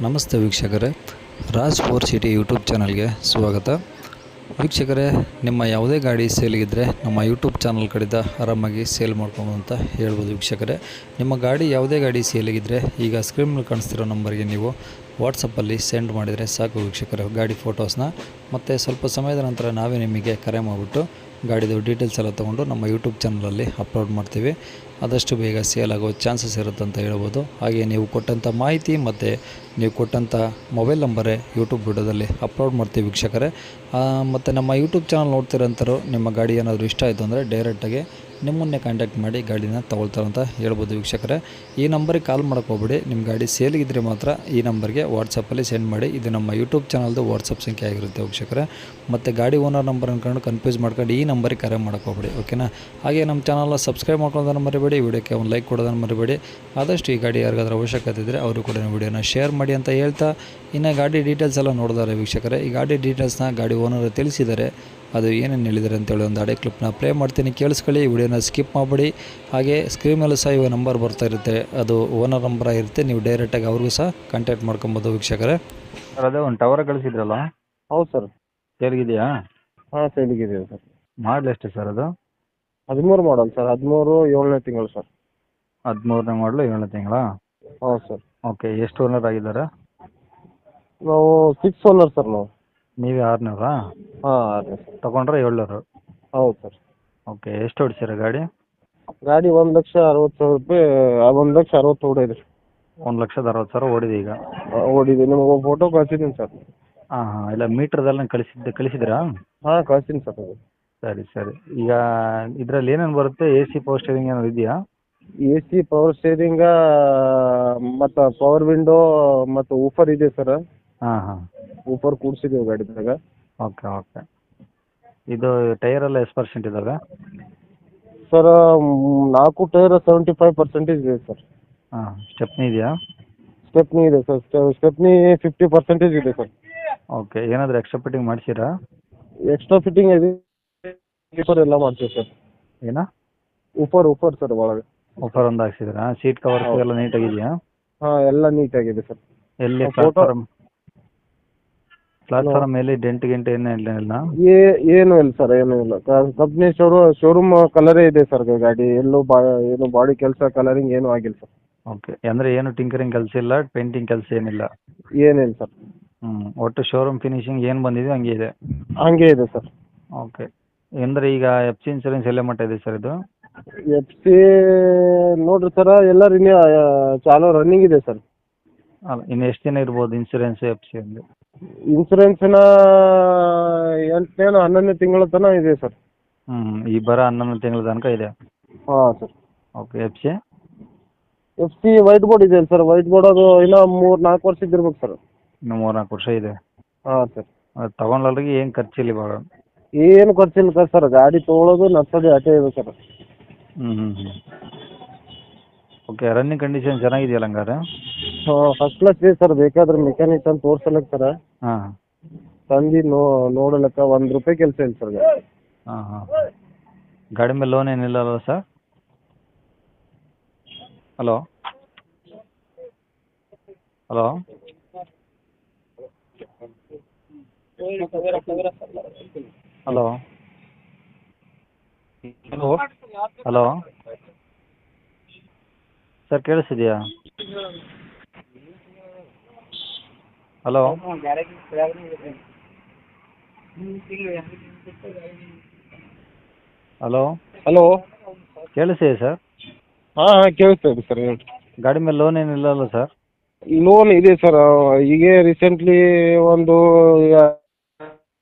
ನಮಸ್ತೆ ವೀಕ್ಷಕರೇ, Raj four city YouTube ಚಾನಲ್ಗೆ ಸ್ವಾಗತ. ವೀಕ್ಷಕರೇ, ನಿಮ್ಮ ಯಾವುದೇ ಗಾಡಿ ಸೇಲಿಗಿದ್ದರೆ ನಮ್ಮ ಯೂಟ್ಯೂಬ್ ಚಾನಲ್ ಕಡೆಯಿಂದ ಆರಾಮಾಗಿ ಸೇಲ್ ಮಾಡ್ಕೊಂಡು ಅಂತ ಹೇಳ್ಬೋದು. ವೀಕ್ಷಕರೇ, ನಿಮ್ಮ ಗಾಡಿ ಯಾವುದೇ ಗಾಡಿ ಸೇಲಿಗಿದ್ದರೆ ಈಗ ಸ್ಕ್ರೀನ್ ಮೇಲೆ ಕಾಣಿಸ್ತಿರೋ ನಂಬರ್ಗೆ ನೀವು ವಾಟ್ಸಪ್ಪಲ್ಲಿ ಸೆಂಡ್ ಮಾಡಿದರೆ ಸಾಕು ವೀಕ್ಷಕರೇ, ಗಾಡಿ ಫೋಟೋಸ್ನ. ಮತ್ತು ಸ್ವಲ್ಪ ಸಮಯದ ನಂತರ ನಾವೇ ನಿಮಗೆ ಕರೆ ಮಾಡಿಬಿಟ್ಟು ಗಾಡಿದು ಡೀಟೇಲ್ಸ್ ಎಲ್ಲ ತೊಗೊಂಡು ನಮ್ಮ ಯೂಟ್ಯೂಬ್ ಚಾನಲಲ್ಲಿ ಅಪ್ಲೋಡ್ ಮಾಡ್ತೀವಿ. ಆದಷ್ಟು ಬೇಗ ಸೇಲ್ ಆಗೋ ಚಾನ್ಸಸ್ ಇರುತ್ತೆ ಅಂತ ಹೇಳ್ಬೋದು. ಹಾಗೆ ನೀವು ಕೊಟ್ಟಂಥ ಮಾಹಿತಿ ಮತ್ತು ನೀವು ಕೊಟ್ಟಂಥ ಮೊಬೈಲ್ ನಂಬರೇ ಯೂಟ್ಯೂಬ್ ವಿಡಿಯೋದಲ್ಲಿ ಅಪ್ಲೋಡ್ ಮಾಡ್ತೀವಿ ವೀಕ್ಷಕರೇ. ಮತ್ತು ನಮ್ಮ ಯೂಟ್ಯೂಬ್ ಚಾನಲ್ ನೋಡ್ತಿರೋಂಥವ್ರು ನಿಮ್ಮ ಗಾಡಿ ಏನಾದರೂ ಇಷ್ಟ ಆಯಿತು ಅಂದರೆ ಡೈರೆಕ್ಟಾಗಿ ನಿಮ್ಮನ್ನೇ ಕಾಂಟ್ಯಾಕ್ಟ್ ಮಾಡಿ ಗಾಡಿನ ತೊಗೊಳ್ತಾರಂತ ಹೇಳ್ಬೋದು ವೀಕ್ಷಕರೇ. ಈ ನಂಬರಿಗೆ ಕಾಲ್ ಮಾಡೋಕ್ಕೆ ಹೋಗ್ಬೇಡಿ, ನಿಮ್ಮ ಗಾಡಿ ಸೇಲಿಗಿದ್ರೆ ಮಾತ್ರ ಈ ನಂಬರ್ಗೆ ವಾಟ್ಸಪ್ಪಲ್ಲಿ ಸೆಂಡ್ ಮಾಡಿ. ಇದು ನಮ್ಮ ಯೂಟ್ಯೂಬ್ ಚಾನಲ್ದು ವಾಟ್ಸಪ್ ಸಂಖ್ಯೆ ಆಗಿರುತ್ತೆ ವೀಕ್ಷಕರೇ. ಮತ್ತು ಗಾಡಿ ಓನರ್ ನಂಬರ್ ಅಂದ್ಕೊಂಡು ಕನ್ಫ್ಯೂಸ್ ಮಾಡ್ಕೊಂಡು ಈ ನಂಬರಿಗೆ ಕರೆ ಮಾಡೋಕ್ಕೆ ಹೋಗ್ಬೇಡಿ, ಓಕೆನಾ. ಹಾಗೆ ನಮ್ಮ ಚಾನಲ್ನ ಸಬ್ಸ್ಕ್ರೈಬ್ ಮಾಡ್ಕೊಳ್ಳೋದನ್ನು ಮರಿಬೇಡಿ, ವಿಡಿಯೋಕ್ಕೆ ಒಂದು ಲೈಕ್ ಕೊಡೋದನ್ನು ಮರಿಬೇಡಿ. ಆದಷ್ಟು ಈ ಗಾಡಿ ಯಾರಿಗಾದ್ರೂ ಅವಶ್ಯಕತೆ ಇದ್ದರೆ ಅವರು ಕೂಡ ವಿಡಿಯೋನ ಶೇರ್ ಮಾಡಿ ಅಂತ ಹೇಳ್ತಾ, ಇನ್ನು ಗಾಡಿ ಡೀಟೇಲ್ಸ್ ಎಲ್ಲ ನೋಡಿದ್ದಾರೆ ವೀಕ್ಷಕರೇ. ಈ ಗಾಡಿ ಡೀಟೇಲ್ಸ್ನ ಗಾಡಿ ಓನರ್ ತಿಳಿಸಿದ್ದಾರೆ, ಅದು ಏನೇನು ಹೇಳಿದ್ದಾರೆ ಅಂತೇಳಿ ಒಂದು ಆಡಿಯೋ ಕ್ಲಿಪ್ನ ಪ್ಲೇ ಮಾಡ್ತೀನಿ, ಕೇಳಿಸ್ಕೊಳ್ಳಿ. ವಿಡಿಯೋನ ಸ್ಕಿಪ್ ಮಾಡಬೇಡಿ. ಹಾಗೆ ಸ್ಕ್ರೀನ್ ಮೇಲೆ ಸಹ ಇವಾಗ ನಂಬರ್ ಬರ್ತಾ ಇರುತ್ತೆ, ಅದು ಓನರ್ ನಂಬರ್ ಆಗಿರುತ್ತೆ. ನೀವು ಡೈರೆಕ್ಟಾಗಿ ಅವ್ರಿಗೂ ಸಹ ಕಾಂಟ್ಯಾಕ್ಟ್ ಮಾಡ್ಕೊಬೋದು ವೀಕ್ಷಕರೇ. ಸರ್, ಅದೇ ಒಂದು ಟವರ್ ಕಳಿಸಿದ್ರಲ್ಲ? ಹೌದು ಸರ್. ಸೇಲ್ಗಿದೆಯಾ? ಹಾಂ, ಸೇಲಿಗಿದೆ ಸರ್. ಮಾಡಲ್ ಎಷ್ಟು ಸರ್ ಅದು? 13 ಮಾಡಲ್ ಸರ್. 13 7ನೇ ತಿಂಗಳು ಸರ್. 13ನೇ ಮಾಡಲು 7ನೇ ತಿಂಗಳಾ? ಹೌದು ಸರ್. ಓಕೆ, ಎಷ್ಟು ಓನರ್ ಆಗಿದ್ದಾರೆ? ನಾವು 6 ಓನರ್ ಸರ್ ನಾವು. ನೀವೇ 6ನೂರಾ? ಹಾಂ, 6ನೇ ಸರ್. ತೊಗೊಂಡ್ರೆ 700? ಹೌದು ಸರ್. ಓಕೆ, ಎಷ್ಟು ಹೊಡ್ಸಿರ ಗಾಡಿ? ಗಾಡಿ 1,60,000 ರೂಪಾಯಿ, 1,60,000 ಓಡಿದೆ. 1,60,000 ಓಡಿದೆ ಈಗ? ಓಡಿದೆ. ನಿಮಗೆ ಒಂದು ಫೋಟೋ ಕಳಿಸಿದ್ದೀನಿ ಸರ್. ಹಾಂ ಹಾಂ, ಇಲ್ಲ ಮೀಟ್ರದೆಲ್ಲ ಕಳಿಸಿದ್ರಾ? ಹಾಂ, ಕಳಿಸ್ತೀನಿ ಸರ್ ಅದು. ಸರಿ ಸರಿ. ಈಗ ಇದರಲ್ಲಿ ಏನೇನು ಬರುತ್ತೆ? ಎ ಸಿ ಪವರ್ ಸ್ಟೇರಿಂಗ್ ಏನಾದ್ರು ಇದೆಯಾ? AC ಪವರ್ ಸ್ಟೇರಿಂಗ ಮತ್ತು ಪವರ್ ವಿಂಡೋ ಮತ್ತು ಊಫರ್ ಇದೆ ಸರ್. ಹಾಂ ಹಾಂ, ಊಫರ್ ಕೂಡಿಸಿದ್ದೀವಿ ಗಾಡಿದಾಗ. Okay okay. ಇದು ಟೈರೆಲ್ಲ ಎಷ್ಟು ಪರ್ಸೆಂಟ್ ಇದ್ದಾವೆ? ಸರ್, 4 ಟೈರ್ 75% ಇದೆ ಸರ್. ಹಾಂ, ಸ್ಟೆಪ್ನಿ ಇದೆಯಾ? ಸ್ಟೆಪ್ನಿ ಇದೆ ಸರ್. ಸ್ಟೆಪ್ನಿ 50% ಇದೆ ಸರ್. ಓಕೆ, ಏನಾದರೂ ಎಕ್ಸ್ಟ್ರಾ ಫಿಟ್ಟಿಂಗ್ ಮಾಡಿಸಿರಾ? ಎಕ್ಸ್ಟ್ರಾ ಫಿಟ್ಟಿಂಗ್ ಇದೆ, ಊಫರ್ ಎಲ್ಲ ಮಾಡ್ತೀವಿ ಸರ್. ಏನಾ? ಊಫರ್ ಸರ್ ಒಳಗೆ. ಆಫರ್ ಒಂದು ಹಾಕ್ಸಿದ್ರಾ? ಸೀಟ್ ಕವರ್ಸ್ ಎಲ್ಲ ನೀಟಾಗಿದೆಯಾ? ಹಾಂ, ಎಲ್ಲ ನೀಟಾಗಿದೆ ಸರ್. ಎಲ್ಲಿ ಫೋಟೋ ಪ್ಲಾಟ್ಫಾರ್ಮ್ ಮೇಲೆ ಡೆಂಟ್ ಗಿಂಟ್ ಏನು ಇಲ್ಲ? ಏನೂ ಇಲ್ಲ ಸರ್, ಏನೂ ಇಲ್ಲ. ಕಂಪ್ನಿ ಶೋರೂಮ್ ಕಲರೇ ಇದೆ ಸರ್ ಗಾಡಿ. ಎಲ್ಲೂ ಏನು ಬಾಡಿ ಕೆಲಸ ಕಲರಿಂಗ್ ಏನೂ ಆಗಿಲ್ಲ ಸರ್. ಓಕೆ, ಅಂದರೆ ಏನು ಟಿಂಕರಿಂಗ್ ಕೆಲಸ ಇಲ್ಲ, ಪೇಂಟಿಂಗ್ ಕೆಲಸ ಏನಿಲ್ಲ? ಏನಿಲ್ಲ ಸರ್. ಒಟ್ಟು ಶೋರೂಮ್ ಫಿನಿಶಿಂಗ್ ಏನು ಬಂದಿದೆ ಹಂಗೆ ಇದೆ? ಹಂಗೆ ಇದೆ ಸರ್. ಓಕೆ, ಅಂದರೆ ಈಗ ಎಫ್ ಸಿ ಇನ್ಸೂರೆನ್ಸ್ ಎಲ್ಲ ಮಟ್ಟ ಇದೆ ಸರ್ ಇದು? FC ನೋಡಿರಿ ಸರ್, ಎಲ್ಲ ಚಾಲೂ ರನ್ನಿಂಗ್ ಇದೆ ಸರ್. ಅಲ್ಲ, ಇನ್ನು ಎಷ್ಟು ದಿನ ಇರ್ಬೋದು ಇನ್ಸೂರೆನ್ಸ್ ಎಫ್ ಸಿ ಅಲ್ಲಿ? ಇನ್ಸೂರೆನ್ಸಿನ 8ನೇ 11ನೇ ತಿಂಗಳ ತನಕ ಇದೆ ಸರ್. ಈ ಬರ 11 ತಿಂಗಳ ತನಕ ಇದೆ? ಹಾಂ sir. Okay, FC white board ಇದೆ ಸರ್. ವೈಟ್ ಬೋರ್ಡ್ ಅದು ಇನ್ನೂ 3-4 ವರ್ಷ ಇದ್ದಿರ್ಬೇಕು ಸರ್. ಇನ್ನು 3-4 ವರ್ಷ ಇದೆ? ಹಾಂ ಸರ್. ಅದು ತಗೊಂಡವ್ರಿಗೆ ಏನು ಖರ್ಚಿಲ್ಲ ಇವಾಗ? ಏನು ಖರ್ಚಿಲ್ಲ ಸರ್, ಗಾಡಿ ತೊಗೊಳೋದು ನಡ್ಸೋದು ಅಷ್ಟೇ ಇದೆ ಸರ್. ಓಕೆ, ರನ್ನಿಂಗ್ ಕಂಡೀಷನ್ ಚೆನ್ನಾಗಿದೆಯಲ್ಲ ಹಂಗಾರೆ? ಫಸ್ಟ್ ಕ್ಲಾಸ್ ಇದೆ ಸರ್. ಬೇಕಾದ್ರೆ ಮೆಕ್ಯಾನಿಕ್ ಅಂತ ತೋರ್ಸಲಕ್ಕೆ ಸರ್, ಹಾಂ, ತಂದು ನೋಡಲಕ್ಕ ₹1 ಕೆಲಸ ಇಲ್ಲ ಸರ್ ಗಾಡಿ. ಹಾಂ ಹಾಂ. ಗಾಡಿ ಮೇಲೆ ಲೋನ್ ಏನಿಲ್ಲ ಅಲ್ವ sir? Hello hello hello hello sir, ಕೇಳಿಸ್ತಿದೆಯಾ? ಹಲೋ ಹಲೋ ಹಲೋ, ಕೇಳಿಸ್ತಿದೆ ಸರ್? ಹಾಂ ಕೇಳಿಸ್ತಾ ಇದೆ ಸರ್, ಹೇಳಿ. ಗಾಡಿ ಮೇಲೆ ಲೋನ್ ಏನಿಲ್ಲ ಅಲ್ವ ಸರ್? ಲೋನ್ ಇದೆ ಸರ್. ಈಗ ರೀಸೆಂಟ್ಲಿ ಒಂದು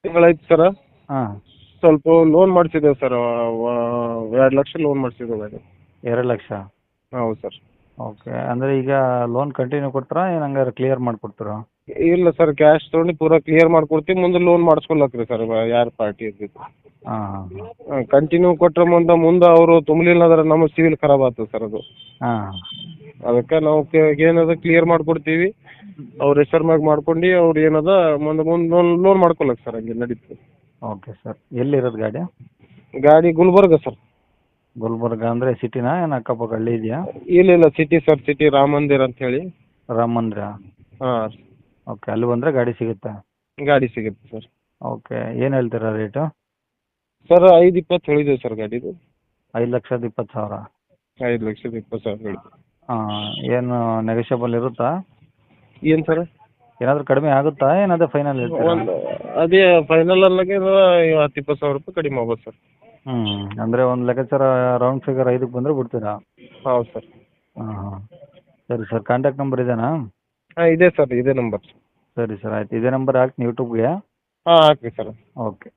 ತಿಂಗಳಾಯ್ತು ಸರ್. ಹಾಂ, ಸ್ವಲ್ಪ ಲೋನ್ ಮಾಡಿಸಿದ್ದೇವೆ ಸರ್. 2 ಲಕ್ಷ ಲೋನ್ ಮಾಡಿಸಿದ್ದೇವೆ ಗಾಡಿ. 2 ಲಕ್ಷ? ಹೌದು ಸರ್. ಓಕೆ, ಅಂದರೆ ಈಗ ಲೋನ್ ಕಂಟಿನ್ಯೂ ಕೊಡ್ತೀರಾ ಏನು ಹಂಗಾರೆ ಕ್ಲಿಯರ್ ಮಾಡಿಕೊಡ್ತೀರಾ? ಇಲ್ಲ ಸರ್, ಕ್ಯಾಶ್ ತೊಗೊಂಡು ಪೂರಾ ಕ್ಲಿಯರ್ ಮಾಡ್ಕೊಡ್ತೀವಿ. ಮುಂದೆ ಲೋನ್ ಮಾಡಿಸ್ಕೊಳಕ್ರಿ ಸರ್, ಯಾರು ಪಾರ್ಟಿ ಇರ್ಬೇಕು. ಹಾಂ ಹಾಂ. ಕಂಟಿನ್ಯೂ ಕೊಟ್ಟರೆ ಮುಂದೆ ಅವರು ತುಂಬಲಿಲ್ಲ ಅಂದ್ರೆ ನಮ್ಮ ಸಿವಿಲ್ ಖರಾಬ್ ಆಗ್ತದೆ ಸರ್ ಅದು. ಹಾಂ, ಅದಕ್ಕೆ ನಾವು ಏನದ ಕ್ಲಿಯರ್ ಮಾಡ್ಕೊಡ್ತೀವಿ. ಅವ್ರ ಹೆಸರು ಮ್ಯಾಗ ಮಾಡ್ಕೊಂಡು ಅವ್ರು ಏನದ ಮುಂದೆ ಲೋನ್ ಮಾಡ್ಕೊಳಕ್ ಸರ್, ಹಂಗೆ ನಡೀತದೆ. Okay sir. ಎಲ್ಲಿರೋದು ಗಾಡಿ? ಗಾಡಿ ಗುಲ್ಬರ್ಗ ಸರ್. ಗುಲ್ಬರ್ಗ ಅಂದರೆ ಸಿಟಿನಾ ಏನು ಅಕ್ಕಪಕ್ಕ ಹಳ್ಳಿ ಇದೆಯಾ? ಇಲ್ಲ ಸಿಟಿ ಸರ್, ಸಿಟಿ ರಾಮ ಮಂದಿರ ಅಂತ ಹೇಳಿ. ರಾಮ ಮಂದಿರ? ಹಾಂ. ಓಕೆ, ಅಲ್ಲಿ ಬಂದರೆ ಗಾಡಿ ಸಿಗುತ್ತೆ. ಗಾಡಿ ಸಿಗುತ್ತೆ ಸರ್. ಓಕೆ, ಏನು ಹೇಳ್ತೀರಾ ರೇಟು? ಸರ್ 5:20 ಹೇಳಿದೆ ಸರ್ ಗಾಡಿದು. 5,20,000. 5,20,000 ಹೇಳಿದೆ. ಹಾಂ, ಏನು ನೆಗೋಷಿಯಬಲ್ ಇರುತ್ತಾ? ಏನು ಸರ್? ಏನಾದರೂ ಕಡಿಮೆ ಆಗುತ್ತಾ, ಏನಾದರೂ ಫೈನಲ್ ಹೇಳ್ತೀರಾ? ಅದೇ ಫೈನಲ್ ಅಲ್ಲಾಗೆ 10,20,000 ರೂಪಾಯಿ ಕಡಿಮೆ ಆಗ್ಬೋದು ಸರ್. ಅಂದರೆ ಒಂದು ಲೆಕ್ಕಾಚಾರ ರೌಂಡ್ ಫಿಗರ್ 5ಕ್ಕೆ ಬಂದರೆ ಬಿಡ್ತೀರಾ? ಹೌದು ಸರ್. ಹಾಂ. ಸರಿ ಸರ್, ಕಾಂಟ್ಯಾಕ್ಟ್ ನಂಬರ್ ಇದೇನಾ? ಹಾಂ ಇದೆ ಸರ್, ಇದೇ ನಂಬರ್. ಸರಿ ಸರ್, ಆಯ್ತು. ಇದೇ ನಂಬರ್ ಹಾಕ್ತೀನಿ ಯೂಟ್ಯೂಬ್ಗೆ. ಹಾಂ ಹಾಕಿ ಸರ್. ಓಕೆ.